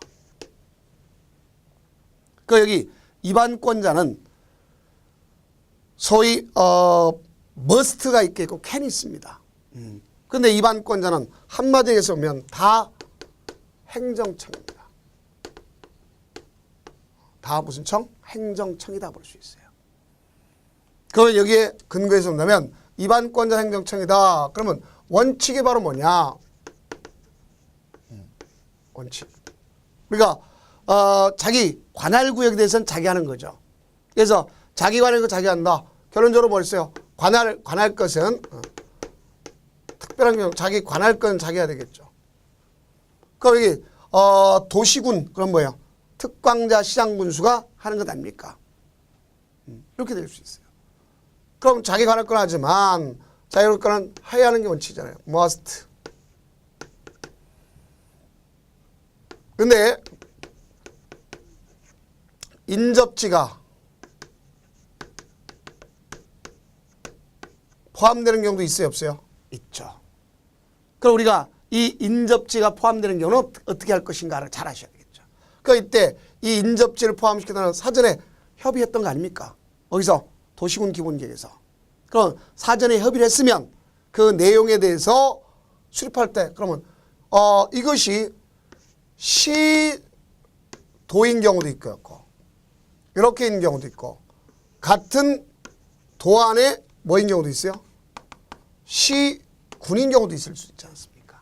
그 여기 위반권자는 소위 must가 있겠고 can이 있습니다. 근데 위반권자는 한마디로 해서 보면 다 행정청입니다. 다 무슨 청? 행정청이다 볼 수 있어요. 그러면 여기에 근거해서 본다면 위반권자 행정청이다. 그러면 원칙이 바로 뭐냐? 원칙. 우리가 자기 관할 구역에 대해서는 자기 하는 거죠. 그래서 자기 관할 것 자기 한다. 결론적으로 뭐였어요? 관할 것은 특별한 경우 자기 관할 건 자기 해야 되겠죠. 그럼 여기 도시군 그럼 뭐예요? 특광자 시장군수가 하는 것 아닙니까? 이렇게 될 수 있어요. 그럼 자기 관할 건 하지만 자기 관할 건은 해야 하는 게 원칙이잖아요. must. 근데 인접지가 포함되는 경우도 있어요, 없어요? 있죠. 그럼 우리가 이 인접지가 포함되는 경우는 어떻게 할 것인가를 잘 아셔야 되겠죠. 그러니까 이때 이 인접지를 포함시키다는 사전에 협의했던 거 아닙니까? 어디서? 도시군 기본계획에서. 그럼 사전에 협의를 했으면 그 내용에 대해서 수립할 때 그러면 이것이 시도인 경우도 있고 이렇게 있는 경우도 있고 같은 도 안에 뭐인 경우도 있어요? 시군인 경우도 있을 수 있지 않습니까?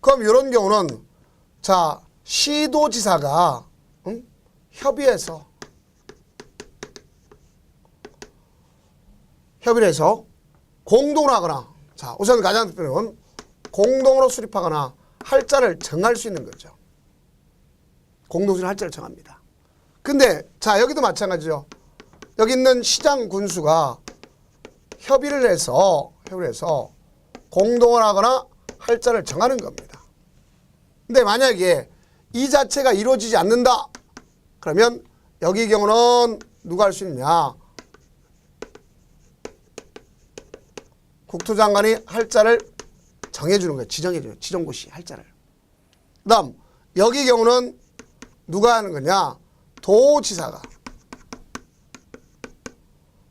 그럼 이런 경우는 자 시도지사가 협의를 해서 공동으로 하거나 자 우선 가장 대표는 공동으로 수립하거나 할자를 정할 수 있는 거죠. 공동수립 할자를 정합니다. 근데 자 여기도 마찬가지죠. 여기 있는 시장 군수가 협의를 해서 공동을 하거나 할자를 정하는 겁니다. 근데 만약에 이 자체가 이루어지지 않는다. 그러면 여기 경우는 누가 할 수 있느냐. 국토장관이 할자를 정해주는 거예요. 지정해줘요. 지정고시 할자를. 그 다음 여기 경우는 누가 하는 거냐. 도지사가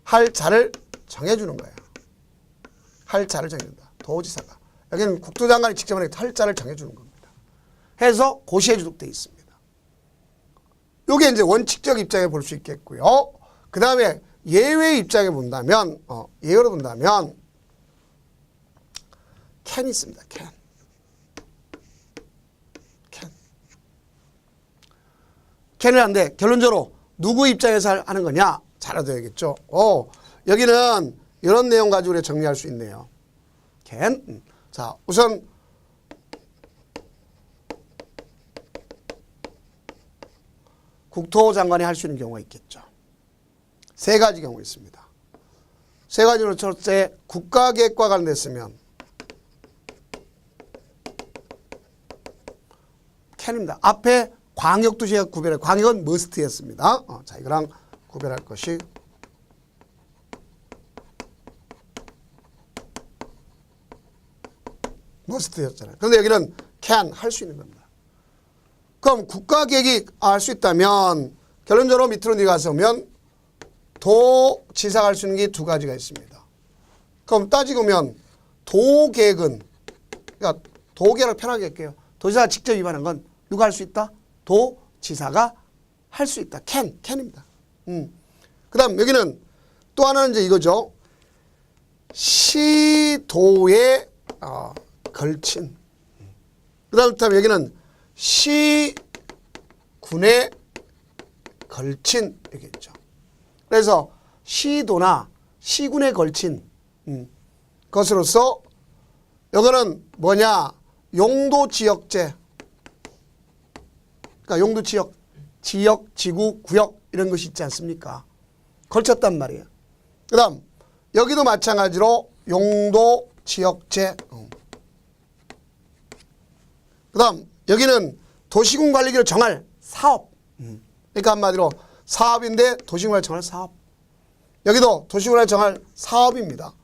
할자를 정해주는 거예요. 할자를 정해준다. 도지사가. 여기는 국토장관이 직접 할자를 정해주는 겁니다. 해서 고시에 주도되어 있습니다. 이게 이제 원칙적 입장에 볼 수 있겠고요. 그 다음에 예외 입장에 본다면, 예외로 본다면, can 있습니다. can. can을 하는데 결론적으로 누구 입장에서 하는 거냐? 잘 알아둬야겠죠. 여기는 이런 내용 가지고 우리가 정리할 수 있네요. can. 자, 우선 국토장관이 할 수 있는 경우가 있겠죠. 세 가지 경우 있습니다. 세 가지로 첫째, 국가계획과 관련됐으면 can입니다. 앞에 광역도시가 구별해. 광역은 must였습니다. 자, 이거랑 구별할 것이 must였잖아요. 그런데 여기는 can 할 수 있는 겁니다. 그럼 국가계획이 할 수 있다면 결론적으로 밑으로 내려가서 보면 도지사가 할 수 있는 게 두 가지가 있습니다. 그럼 따지고 보면 도계획은 그러니까 도계획을 편하게 할게요. 도지사가 직접 위반한 건 누가 할 수 있다? 도지사가 할 수 있다. can입니다. 그 다음 여기는 또 하나는 이제 이거죠. 시도에 걸친. 그 다음 여기는 시군에 걸친 이렇게 있죠. 그래서 시도나 시군에 걸친 것으로서 이거는 뭐냐? 용도지역제. 그러니까 용도지역, 지역, 지구, 구역 이런 것이 있지 않습니까? 걸쳤단 말이에요. 그 다음 여기도 마찬가지로 용도지역제. 그 다음 여기는 도시군 관리기를 정할 사업. 그러니까 한마디로 사업인데 도시군을 정할 사업. 여기도 도시군을 정할 사업입니다.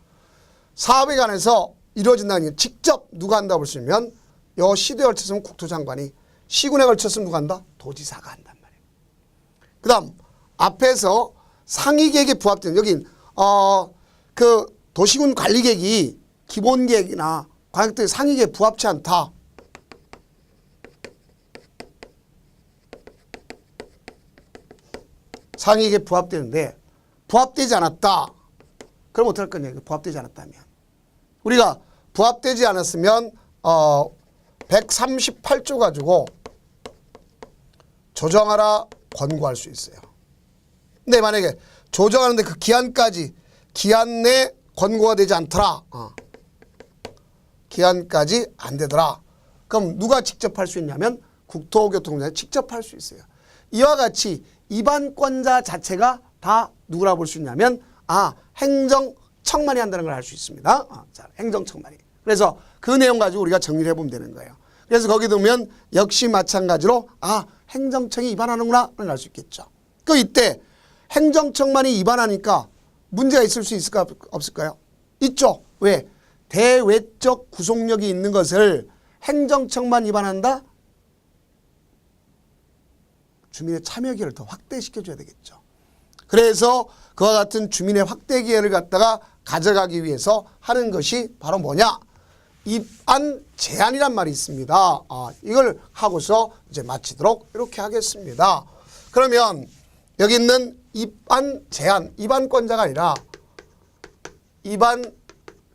사업에 관해서 이루어진다는 게 직접 누가 한다고 볼 수 있으면 요 시도에 걸쳤으면 국토장관이, 시군에 걸쳤으면 누가 한다? 도지사가 한단 말이에요. 그 다음 앞에서 상위계획에 부합되는 여긴 그 도시군 관리계획이 기본계획이나 광역도시 상위계획에 부합치 않다. 상위계획에 부합되는데 부합되지 않았다. 그럼 어떡할 거냐? 부합되지 않았다면. 우리가 부합되지 않았으면 138조 가지고 조정하라 권고할 수 있어요. 근데 만약에 조정하는데 그 기한 내 권고가 되지 않더라. 기한까지 안 되더라. 그럼 누가 직접 할 수 있냐면 국토교통부가 직접 할 수 있어요. 이와 같이 위반권자 자체가 다 누구라 볼 수 있냐면 행정청만이 한다는 걸 알 수 있습니다. 자, 행정청만이. 그래서 그 내용 가지고 우리가 정리를 해보면 되는 거예요. 그래서 거기 보면 역시 마찬가지로 행정청이 위반하는구나 알 수 있겠죠. 그 이때 행정청만이 위반하니까 문제가 있을 수 있을까 없을까요? 있죠. 왜? 대외적 구속력이 있는 것을 행정청만 위반한다? 주민의 참여 기회를 더 확대시켜줘야 되겠죠. 그래서 그와 같은 주민의 확대 기회를 갖다가 가져가기 위해서 하는 것이 바로 뭐냐? 입안 제한이란 말이 있습니다. 이걸 하고서 이제 마치도록 이렇게 하겠습니다. 그러면 여기 있는 입안 제한, 입안권자가 아니라 입안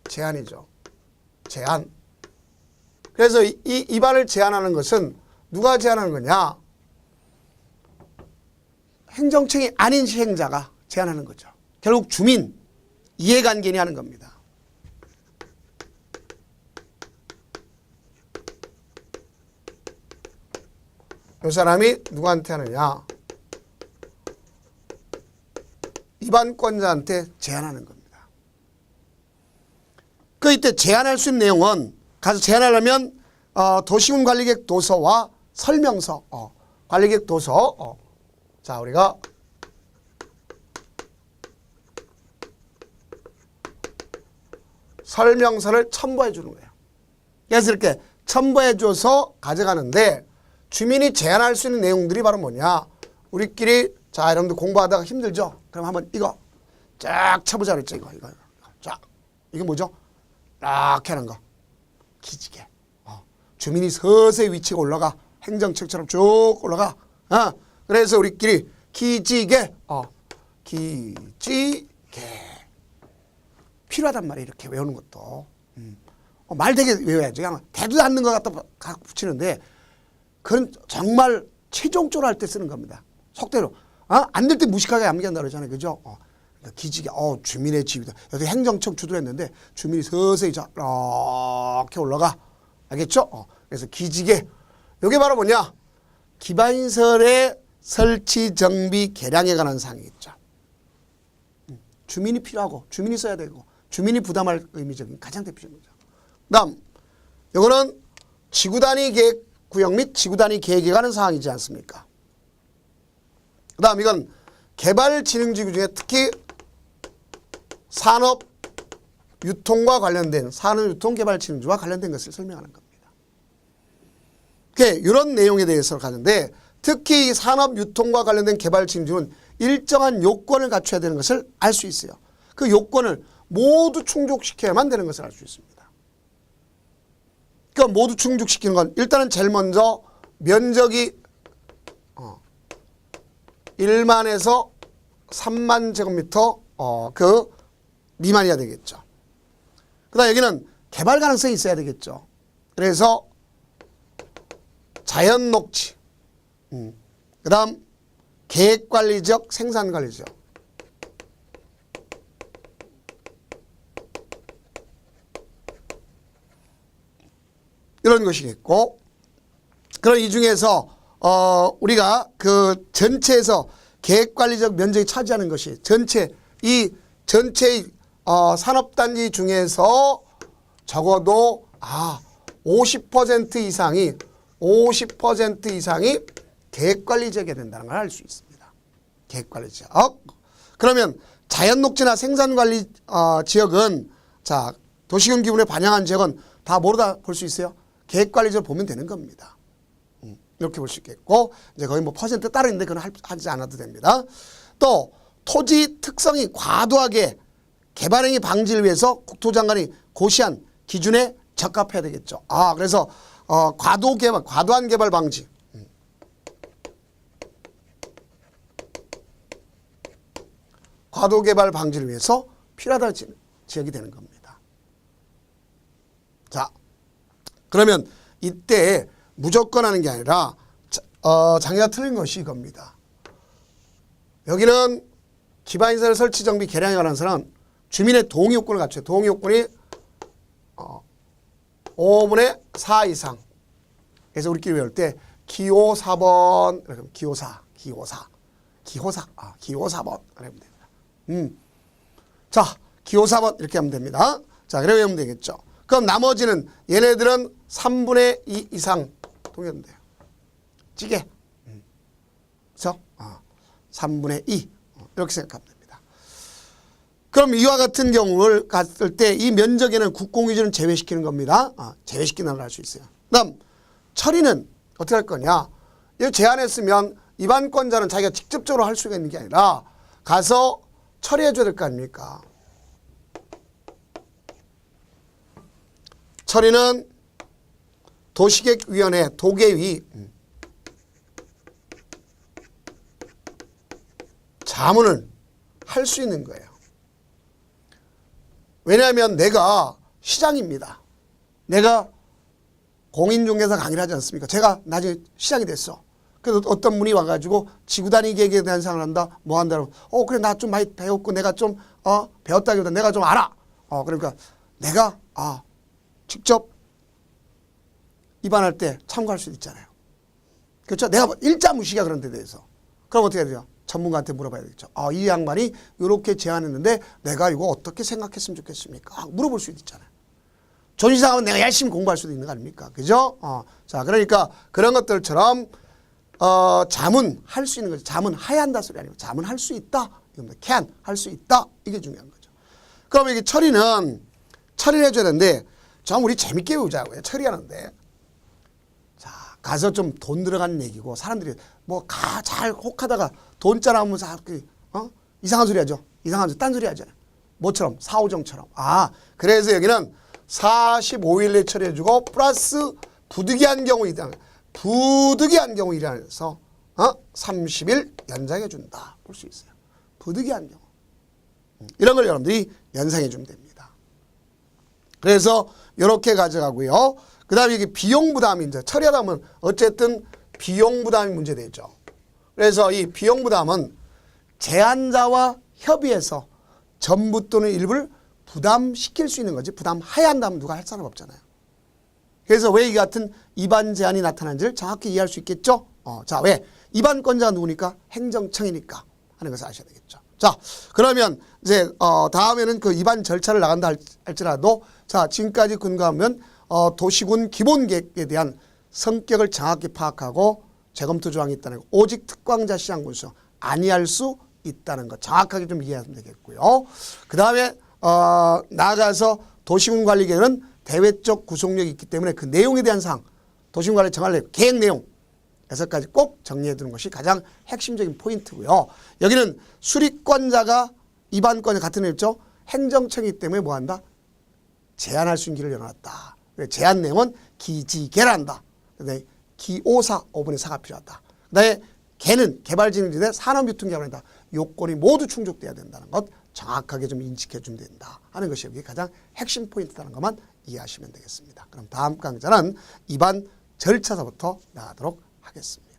제한이죠. 제한. 그래서 이 입안을 제한하는 것은 누가 제한하는 거냐? 행정청이 아닌 시행자가 제한하는 거죠. 결국 주민, 이해관계인이 하는 겁니다. 이 사람이 누구한테 하느냐? 입안권자한테 제한하는 겁니다. 그 이때 제한할 수 있는 내용은 가서 제한하려면 도시군 관리계획 도서와 설명서, 관리계획 도서. 자, 우리가 설명서를 첨부해 주는 거예요. 그래서 이렇게 첨부해 줘서 가져가는데 주민이 제한할 수 있는 내용들이 바로 뭐냐? 우리끼리 자, 여러분들 공부하다가 힘들죠? 그럼 한번 이거 쫙 쳐보자 그랬죠. 이거. 쫙. 이게 뭐죠? 이렇게 하는 거. 기지개. 주민이 서서히 위치가 올라가. 행정책처럼 쭉 올라가. 그래서 우리끼리 기지개. 기지개. 필요하단 말이에요. 이렇게 외우는 것도. 말 되게 외워야죠. 그냥 대도 않는 것 갖다 붙이는데 그건 정말 최종적으로 할 때 쓰는 겁니다. 속대로. 안 될 때 무식하게 암기한다 그러잖아요. 그죠? 그러니까 기지개. 주민의 집이다. 여기 행정청 주도했는데 주민이 서서히 이렇게 올라가. 알겠죠? 그래서 기지개. 이게 바로 뭐냐? 기반시설의 설치, 정비, 개량에 관한 사항이겠죠. 주민이 필요하고 주민이 써야 되고 주민이 부담할 의미적인 가장 대표적인 거죠. 다음 이거는 지구단위 계획 구역 및 지구단위 계획에 관한 사항이지 않습니까? 그 다음 이건 개발진흥지구 중에 특히 산업 유통과 관련된 산업유통개발진흥지구와 관련된 것을 설명하는 겁니다. 이런 내용에 대해서 가는데 특히 산업유통과 관련된 개발진흥지구는 일정한 요건을 갖춰야 되는 것을 알 수 있어요. 그 요건을 모두 충족시켜야만 되는 것을 알 수 있습니다. 그러니까 모두 충족시키는 건 일단은 제일 먼저 면적이 1만에서 3만 제곱미터 그 미만이어야 되겠죠. 그 다음 여기는 개발 가능성이 있어야 되겠죠. 그래서 자연 녹지, 그 다음 계획관리지역, 생산관리지역. 이런 것이겠고, 그럼 이 중에서 우리가 그 전체에서 계획관리적 면적이 차지하는 것이 이 전체의 산업단지 중에서 적어도 50% 이상이 계획관리지역이 된다는 걸 알 수 있습니다. 계획관리지역. 그러면 자연녹지나 생산관리 지역은 자 도시군 기분에 반영한 지역은 다 뭐로다 볼 수 있어요? 계획관리지역 보면 되는 겁니다. 이렇게 볼 수 있겠고 이제 거의 뭐 퍼센트 따로 있는데 그건 하지 않아도 됩니다. 또 토지 특성이 과도하게 개발행위 방지를 위해서 국토장관이 고시한 기준에 적합해야 되겠죠. 그래서 과도한 개발 방지. 과도 개발 방지를 위해서 필요하다 지역이 되는 겁니다. 자, 그러면 이때 무조건 하는 게 아니라 장애가 틀린 것이 이겁니다. 여기는 기반시설 설치 정비 개량에 관한 사는 주민의 동의 요건을 갖춰요. 동의 요건이 5분의 4 이상. 그래서 우리끼리 외울 때 기호 4번 이렇게 기호 4번 이렇게 하면 됩니다. 자, 기호 4번 이렇게 하면 됩니다. 자, 그래 외우면 되겠죠. 그럼 나머지는 얘네들은 3분의 2 이상 동의하면 돼요. 찌개. 그렇죠? 3분의 2 이렇게 생각하면 됩니다. 그럼 이와 같은 경우를 갔을 때 이 면적에는 국공유지는 제외시키는 겁니다. 제외시키는 걸 할 수 있어요. 그다음 처리는 어떻게 할 거냐? 이거 제안했으면 입안권자는 자기가 직접적으로 할 수가 있는 게 아니라 가서 처리해 줘야 될 거 아닙니까? 처리는 도시계획위원회 도계위 자문을 할 수 있는 거예요. 왜냐하면 내가 시장입니다. 내가 공인중개사 강의를 하지 않습니까? 제가 나중에 시장이 됐어. 그래서 어떤 분이 와가지고 지구단위 계획에 대한 생각을 한다. 뭐 한다고. 그래 나 좀 많이 배웠고 내가 좀 배웠다기보다 내가 좀 알아. 그러니까 내가 직접 입안할 때 참고할 수도 있잖아요. 그렇죠? 내가 일자무시가 그런 데 대해서. 그럼 어떻게 해야 돼요? 전문가한테 물어봐야 되겠죠. 이 양반이 이렇게 제안했는데 내가 이거 어떻게 생각했으면 좋겠습니까? 물어볼 수도 있잖아요. 존시상하면 내가 열심히 공부할 수도 있는 거 아닙니까? 그죠? 자, 그러니까 그런 것들처럼 자문할 수 있는 거죠. 자문해야 한다 소리 아니고 자문할 수 있다. 이겁니다. can 할 수 있다. 이게 중요한 거죠. 그럼 이게 처리를 해줘야 되는데 좀 우리 재밌게 배우자고요. 처리하는데. 자, 가서 좀 돈 들어가는 얘기고 사람들이 잘 혹하다가 돈짜라 하면 이상한 소리 하죠. 이상한 소리, 딴 소리 하잖아요. 뭐처럼? 사오정처럼. 그래서 여기는 45일 내에 처리해주고 플러스 부득이한 경우 일이라서 30일 연장해준다. 볼 수 있어요. 부득이한 경우. 이런 걸 여러분들이 연상해주면 됩니다. 그래서 이렇게 가져가고요. 그 다음에 이게 비용 부담이 이제 처리하다 보면 어쨌든 비용 부담이 문제되죠. 그래서 이 비용 부담은 제안자와 협의해서 전부 또는 일부를 부담시킬 수 있는 거지 부담해야 한다면 누가 할 사람 없잖아요. 그래서 왜 이 같은 입안 제한이 나타난지를 정확히 이해할 수 있겠죠. 자, 왜? 입안권자가 누구니까? 행정청이니까 하는 것을 아셔야 되겠죠. 자, 그러면 이제 다음에는 그 입안 절차를 나간다 할지라도 자, 지금까지 근거하면 도시군 기본계획에 대한 성격을 정확히 파악하고 재검토 조항이 있다는 거. 오직 특광자 시장 군수 아니할 수 있다는 것 정확하게 좀 이해하면 되겠고요. 그 다음에 나아가서 도시군 관리계획은 대외적 구속력이 있기 때문에 그 내용에 대한 사항 도시군 관리 정할 내용, 계획 내용 6가지 꼭 정리해 두는 것이 가장 핵심적인 포인트고요. 여기는 수리권자가 입안권자 같은 애였죠. 행정청이기 때문에 뭐한다? 제한할 수 있는 길을 열어놨다. 제한 내용은 기지개란다. 기오사 5분의 4가 필요하다. 그 다음에 개는 개발진흥지대 산업유통개발한다. 요건이 모두 충족돼야 된다는 것 정확하게 좀 인식해 주면 된다 하는 것이 여기 가장 핵심 포인트라는 것만 이해하시면 되겠습니다. 그럼 다음 강좌는 입안 절차서부터 나가도록 하겠습니다.